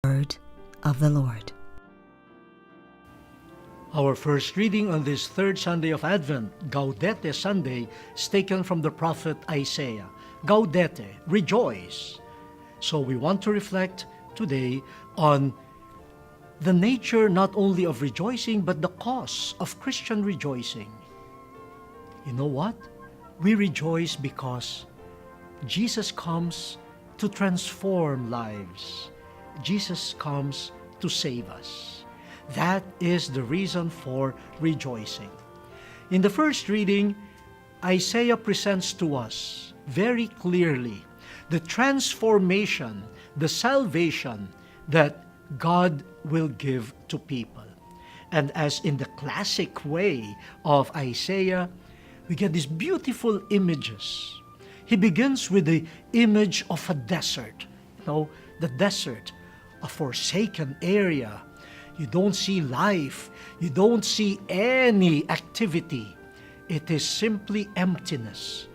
Word of the Lord. Our first reading on this third Sunday of Advent, Gaudete Sunday, is taken from the prophet Isaiah. Gaudete, rejoice. So we want to reflect today on the nature not only of rejoicing, but the cause of Christian rejoicing. You know what? We rejoice because Jesus comes to transform lives. Jesus comes to save us. That is the reason for rejoicing. In the first reading, Isaiah presents to us very clearly the transformation, the salvation that God will give to people. And as in the classic way of Isaiah, we get these beautiful images. He begins with the image of a desert. The desert, a forsaken area. You don't see life. You don't see any activity. It is simply emptiness.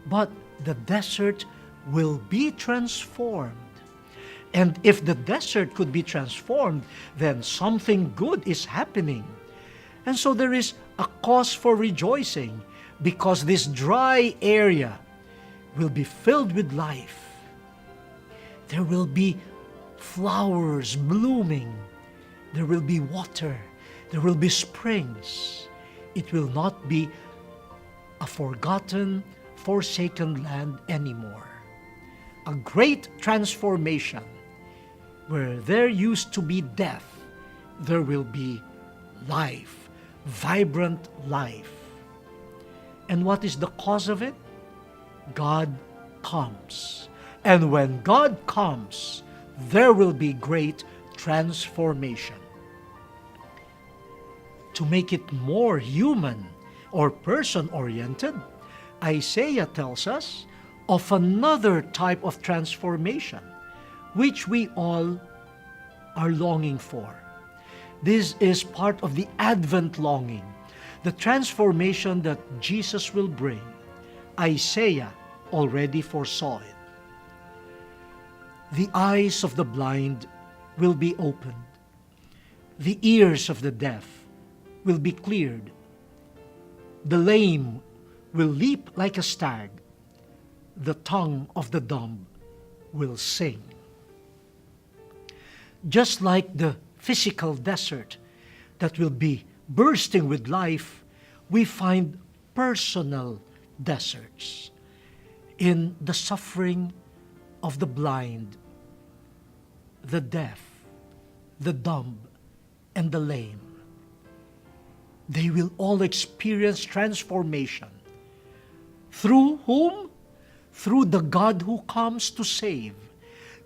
But the desert will be transformed. And if the desert could be transformed, then something good is happening. And so there is a cause for rejoicing because this dry area will be filled with life. There will be flowers blooming. There will be water. There will be springs. It will not be a forgotten, forsaken land anymore. A great transformation. Where there used to be death, there will be life, vibrant life. And what is the cause of it? God comes. And when God comes, there will be great transformation. To make it more human or person-oriented, Isaiah tells us of another type of transformation, which we all are longing for. This is part of the Advent longing, the transformation that Jesus will bring. Isaiah already foresaw it. The eyes of the blind will be opened. The ears of the deaf will be cleared. The lame will leap like a stag. The tongue of the dumb will sing. Just like the physical desert that will be bursting with life, we find personal deserts in the suffering of the blind, the deaf, the dumb, and the lame. They will all experience transformation. Through whom? Through the God who comes to save.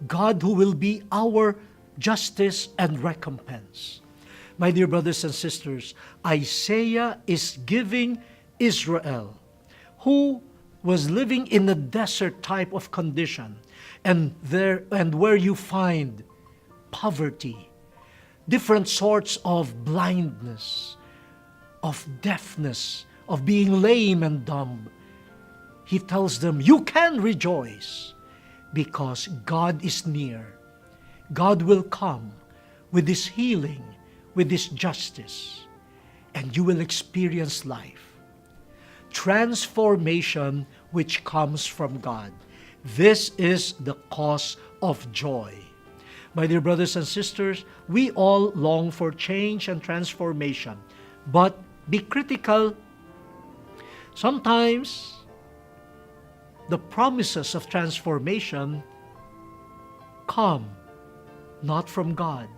God who will be our justice and recompense. My dear brothers and sisters, Isaiah is giving Israel, who was living in a desert type of condition, and where you find poverty, different sorts of blindness, of deafness, of being lame and dumb. He tells them, you can rejoice because God is near. God will come with His healing, with His justice, and you will experience life. Transformation which comes from God. This is the cause of joy. My dear brothers and sisters, we all long for change and transformation, but be critical. Sometimes the promises of transformation come not from God,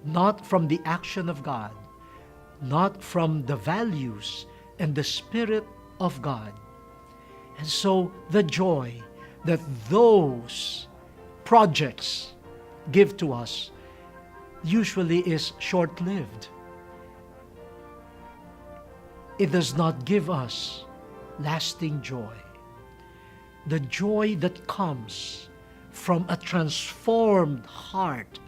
not from the action of God, not from the values and the Spirit of God. And so the joy that those projects give to us usually is short-lived. It does not give us lasting joy. The joy that comes from a transformed heart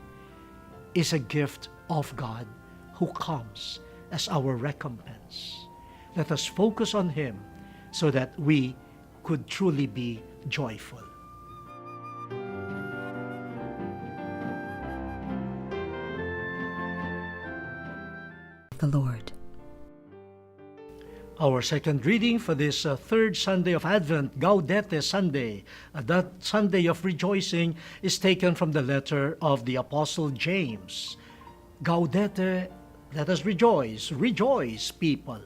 is a gift of God who comes as our recompense. Let us focus on Him so that we could truly be joyful. the Lord. Our second reading for this third Sunday of Advent, Gaudete Sunday, that Sunday of rejoicing, is taken from the letter of the Apostle James. Gaudete, let us rejoice. Rejoice, people.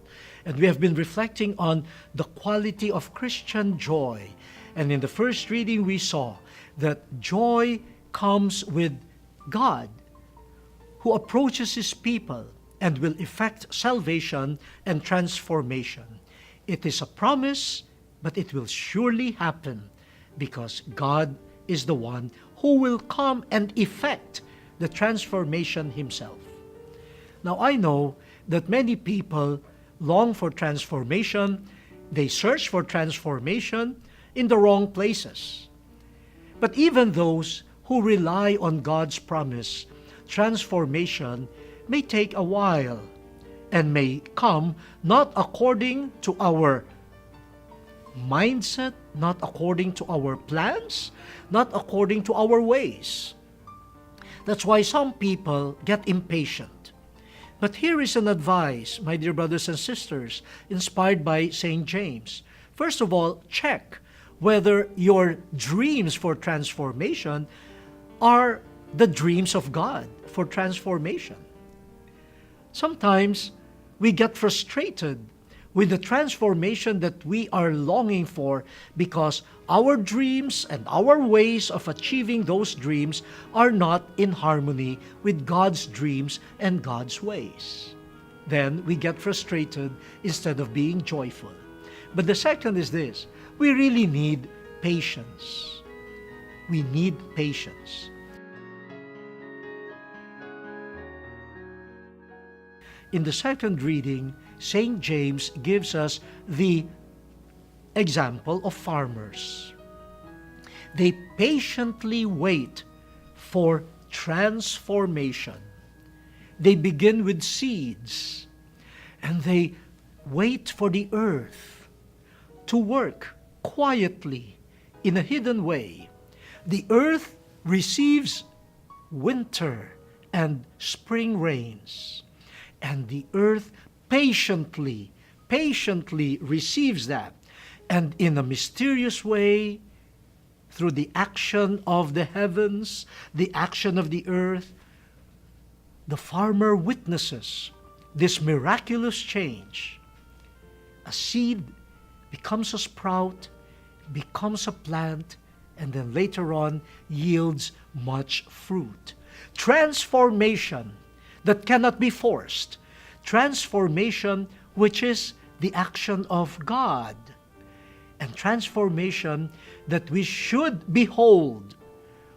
And we have been reflecting on the quality of Christian joy. And in the first reading, we saw that joy comes with God, who approaches His people and will effect salvation and transformation. It is a promise, but it will surely happen because God is the one who will come and effect the transformation Himself. Now, I know that many people long for transformation. They search for transformation in the wrong places. But even those who rely on God's promise, transformation may take a while and may come not according to our mindset, not according to our plans, not according to our ways. That's why some people get impatient. But here is an advice, my dear brothers and sisters, inspired by St. James. First of all, check whether your dreams for transformation are the dreams of God for transformation. Sometimes we get frustrated with the transformation that we are longing for because our dreams and our ways of achieving those dreams are not in harmony with God's dreams and God's ways. Then we get frustrated instead of being joyful. But the second is this: we really need patience. We need patience. In the second reading, St. James gives us the example of farmers. They patiently wait for transformation. They begin with seeds, and they wait for the earth to work quietly in a hidden way. The earth receives winter and spring rains, and the earth patiently receives that. And in a mysterious way, through the action of the heavens, the action of the earth, the farmer witnesses this miraculous change. A seed becomes a sprout, becomes a plant, and then later on yields much fruit. Transformation that cannot be forced. Transformation which is the action of God. And transformation that we should behold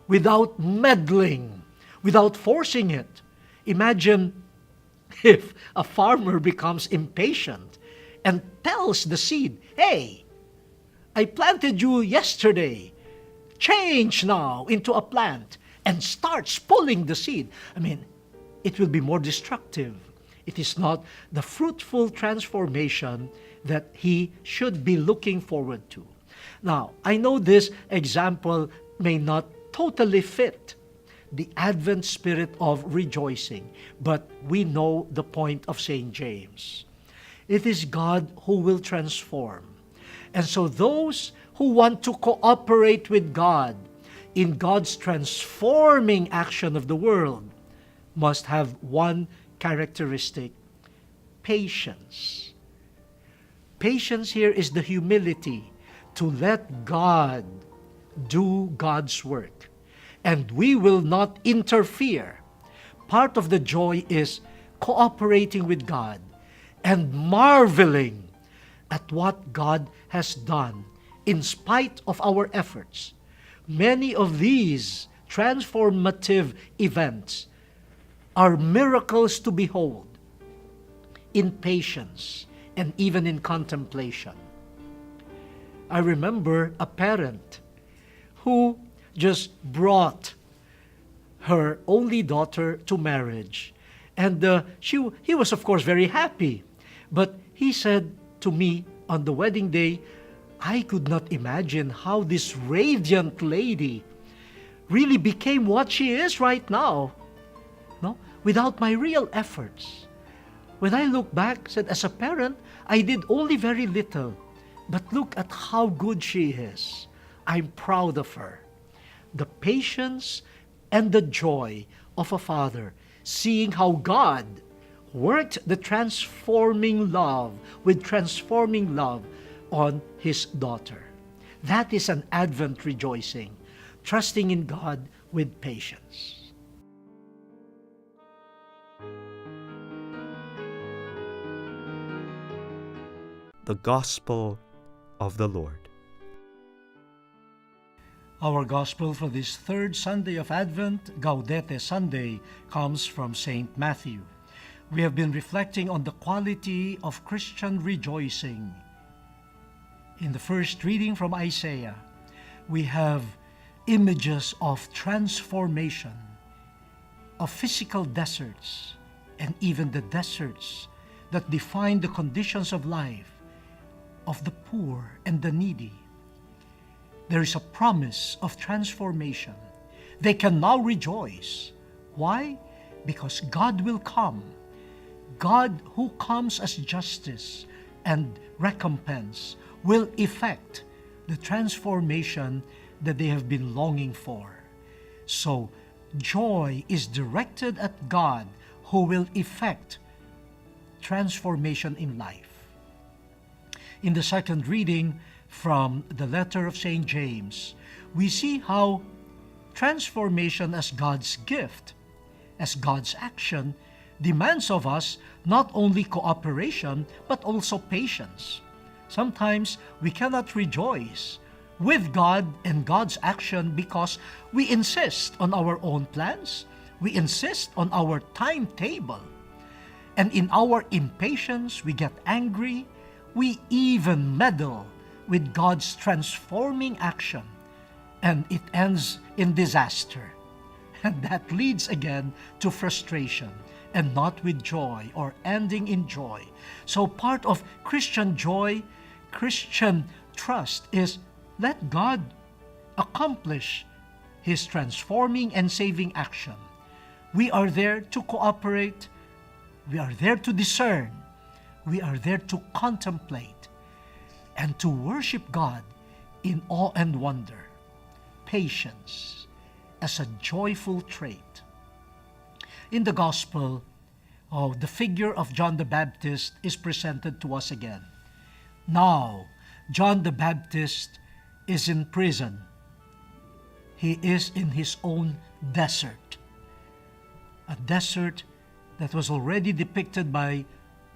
without meddling, without forcing it. Imagine if a farmer becomes impatient and tells the seed, "Hey, I planted you yesterday. Change now into a plant," and starts pulling the seed. It will be more destructive. It is not the fruitful transformation that he should be looking forward to. Now, I know this example may not totally fit the Advent spirit of rejoicing, but we know the point of St. James. It is God who will transform. And so those who want to cooperate with God in God's transforming action of the world must have one characteristic: patience. Patience here is the humility to let God do God's work, and we will not interfere. Part of the joy is cooperating with God and marveling at what God has done in spite of our efforts. Many of these transformative events are miracles to behold in patience and even in contemplation. I remember a parent who just brought her only daughter to marriage. And he was, of course, very happy. But he said to me on the wedding day, "I could not imagine how this radiant lady really became what she is right now, without my real efforts. When I look back, said, as a parent, I did only very little. But look at how good she is. I'm proud of her. The patience and the joy of a father, seeing how God worked the transforming love with transforming love on his daughter. That is an Advent rejoicing, trusting in God with patience. The Gospel of the Lord. Our Gospel for this third Sunday of Advent, Gaudete Sunday, comes from St. Matthew. We have been reflecting on the quality of Christian rejoicing. In the first reading from Isaiah, we have images of transformation, of physical deserts, and even the deserts that define the conditions of life of the poor and the needy. There is a promise of transformation. They can now rejoice. Why? Because God will come. God, who comes as justice and recompense, will effect the transformation that they have been longing for. So, joy is directed at God, who will effect transformation in life. In the second reading from the letter of St. James, we see how transformation as God's gift, as God's action, demands of us not only cooperation but also patience. Sometimes we cannot rejoice with God and God's action because we insist on our own plans, we insist on our timetable, and in our impatience we get angry. We even meddle with God's transforming action, and it ends in disaster. And that leads again to frustration, and not with joy or ending in joy. So part of Christian joy, Christian trust is let God accomplish His transforming and saving action. We are there to cooperate. We are there to discern. We are there to contemplate and to worship God in awe and wonder. Patience as a joyful trait. In the Gospel, the figure of John the Baptist is presented to us again. Now, John the Baptist is in prison. He is in his own desert. A desert that was already depicted by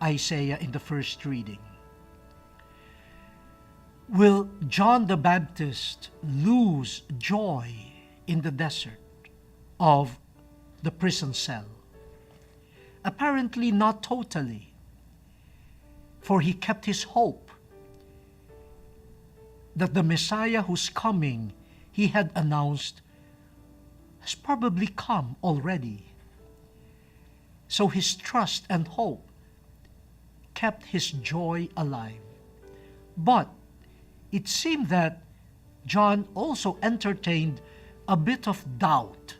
Isaiah in the first reading. Will John the Baptist lose joy in the desert of the prison cell? Apparently not totally, for he kept his hope that the Messiah whose coming he had announced has probably come already. So his trust and hope kept his joy alive. But it seemed that John also entertained a bit of doubt.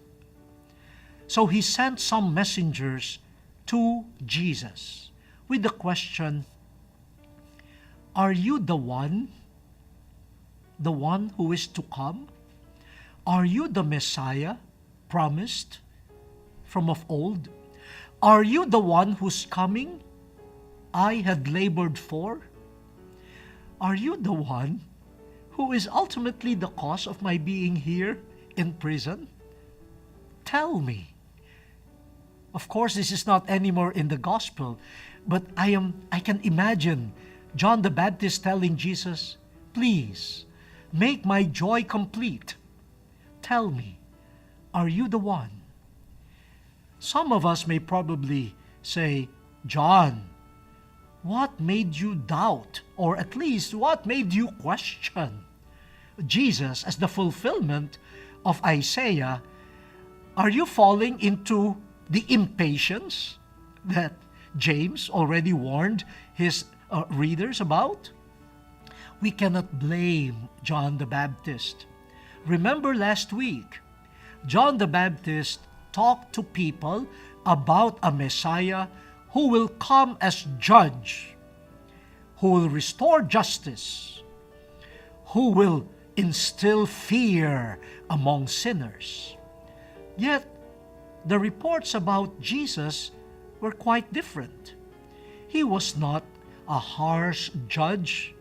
So he sent some messengers to Jesus with the question, "Are you the one who is to come? Are you the Messiah promised from of old? Are you the one whose coming I had labored for? Are you the one who is ultimately the cause of my being here in prison? Tell me." Of course, this is not anymore in the gospel, but I can imagine John the Baptist telling Jesus, "Please, make my joy complete. Tell me, are you the one?" Some of us may probably say, "John, what made you doubt? Or at least, what made you question Jesus as the fulfillment of Isaiah? Are you falling into the impatience that James already warned his readers about?" We cannot blame John the Baptist. Remember last week, John the Baptist talked to people about a Messiah who will come as judge, who will restore justice, who will instill fear among sinners. Yet, the reports about Jesus were quite different. He was not a harsh judge.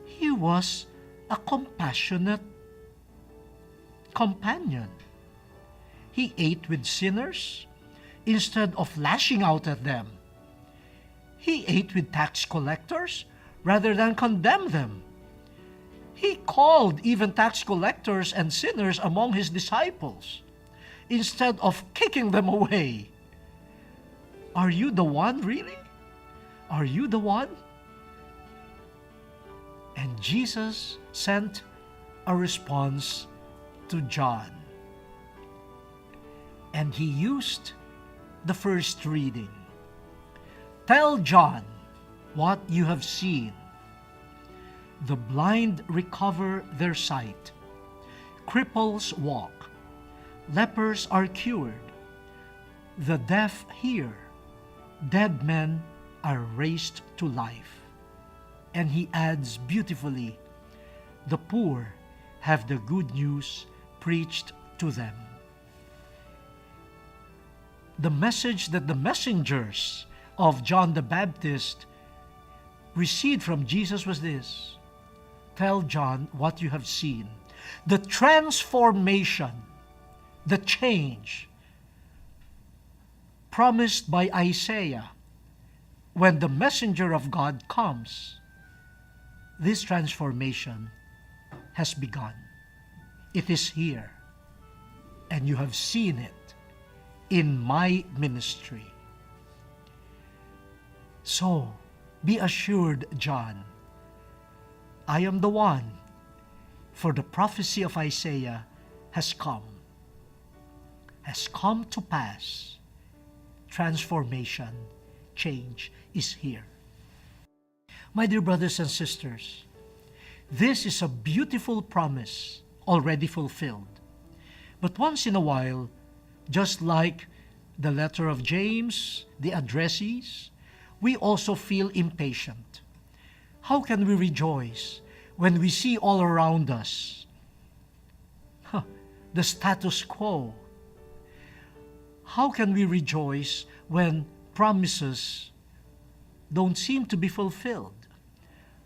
He was a compassionate companion. He ate with sinners instead of lashing out at them. He ate with tax collectors rather than condemn them. He called even tax collectors and sinners among his disciples instead of kicking them away. Are you the one, really? Are you the one? And Jesus sent a response to John. And he used the first reading. Tell John what you have seen. The blind recover their sight. Cripples walk. Lepers are cured. The deaf hear. Dead men are raised to life. And he adds beautifully, the poor have the good news preached to them. The message that the messengers of John the Baptist received from Jesus was this: tell John what you have seen. The transformation, the change promised by Isaiah when the messenger of God comes, this transformation has begun. It is here, and you have seen it in my ministry. So, be assured, John, I am the one, for the prophecy of Isaiah has come to pass. Transformation, change is here. My dear brothers and sisters, this is a beautiful promise already fulfilled. But once in a while, just like the letter of James, the addressees, we also feel impatient. How can we rejoice when we see all around us the status quo? How can we rejoice when promises don't seem to be fulfilled?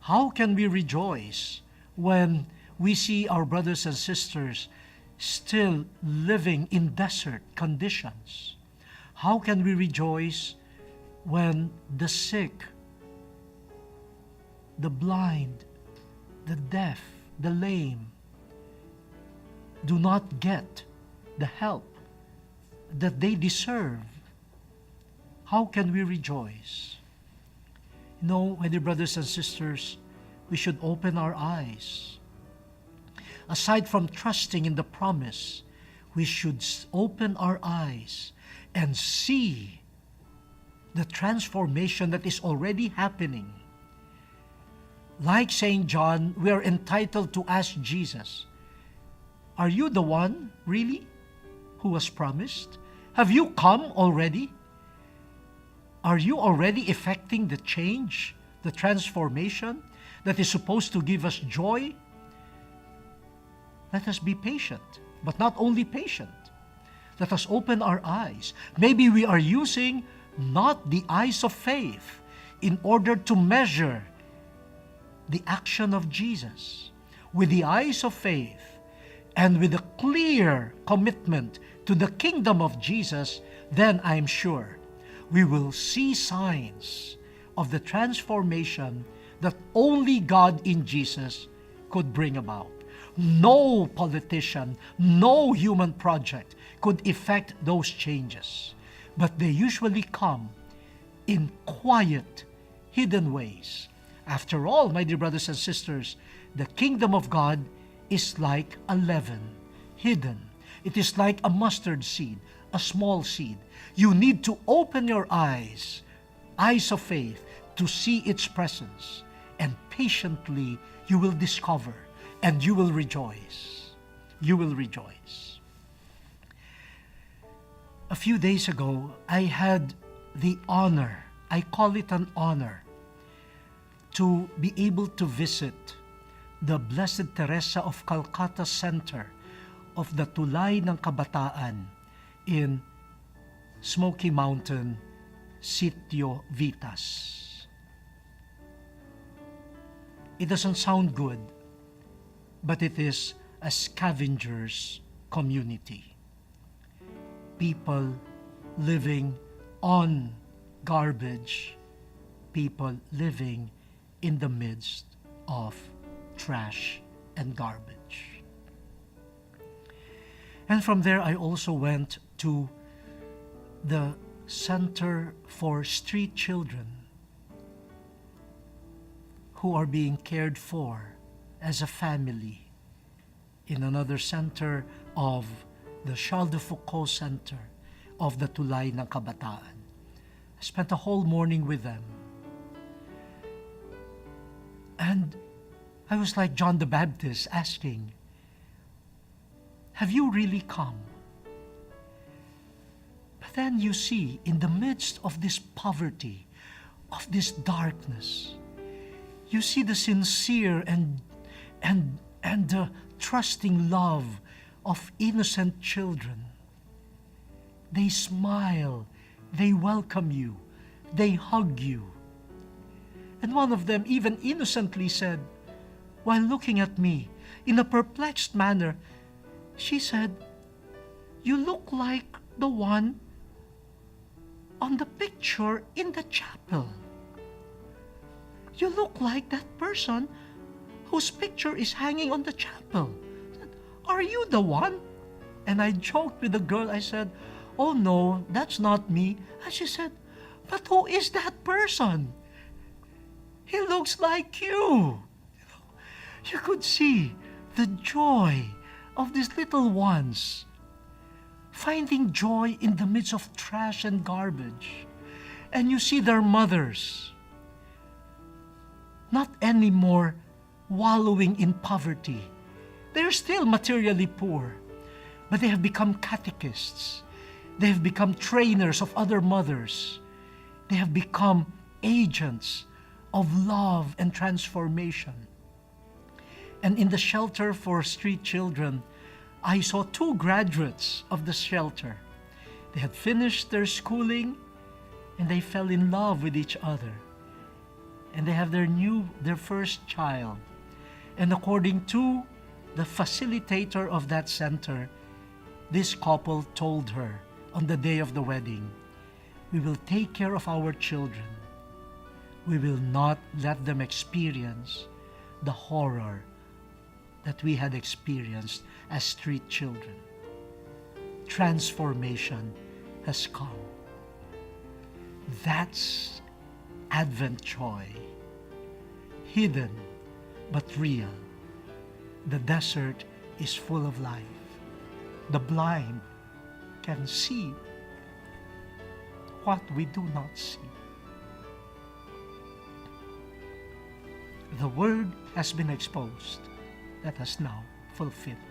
How can we rejoice when we see our brothers and sisters still living in desert conditions? How can we rejoice when the sick, the blind, the deaf, the lame do not get the help that they deserve? How can we rejoice? No, my dear brothers and sisters, we should open our eyes. Aside from trusting in the promise, we should open our eyes and see the transformation that is already happening. Like St. John, we are entitled to ask Jesus, are you the one, really, who was promised? Have you come already? Are you already effecting the change, the transformation that is supposed to give us joy? Let us be patient, but not only patient. Let us open our eyes. Maybe we are using not the eyes of faith in order to measure the action of Jesus. With the eyes of faith and with a clear commitment to the kingdom of Jesus, then I am sure we will see signs of the transformation that only God in Jesus could bring about. No politician, no human project could effect those changes, but they usually come in quiet, hidden ways. After all, my dear brothers and sisters, the kingdom of God is like a leaven, hidden. It is like a mustard seed, a small seed. You need to open your eyes of faith, to see its presence, and patiently you will discover and you will rejoice. You will rejoice. A few days ago, I had the honor, I call it an honor, to be able to visit the Blessed Teresa of Calcutta Center of the Tulay ng Kabataan in Smoky Mountain, Sitio Vitas. It doesn't sound good, but it is a scavenger's community. People living on garbage, people living in the midst of trash and garbage. And from there, I also went to the Center for Street Children who are being cared for as a family in another center of the Charles de Foucault Center of the Tulay ng Kabataan. I spent a whole morning with them. And I was like John the Baptist asking, have you really come? But then you see, in the midst of this poverty, of this darkness, you see the sincere and trusting love of innocent children. They smile, they welcome you, they hug you. And one of them even innocently said, while looking at me in a perplexed manner, she said, "You look like the one on the picture in the chapel. You look like that person whose picture is hanging on the chapel. Are you the one?" And I joked with the girl. I said, "Oh no, that's not me." And she said, "But who is that person? He looks like you." You could see the joy of these little ones finding joy in the midst of trash and garbage. And you see their mothers not anymore wallowing in poverty. They're still materially poor, but they have become catechists. They have become trainers of other mothers. They have become agents of love and transformation. And in the shelter for street children, I saw 2 graduates of the shelter. They had finished their schooling and they fell in love with each other. And they have their first child. And according to the facilitator of that center, this couple told her on the day of the wedding, "We will take care of our children. We will not let them experience the horror that we had experienced as street children." Transformation has come. That's Advent joy, hidden but real. The desert is full of life. The blind can see what we do not see. The word has been exposed. Let us now fulfill.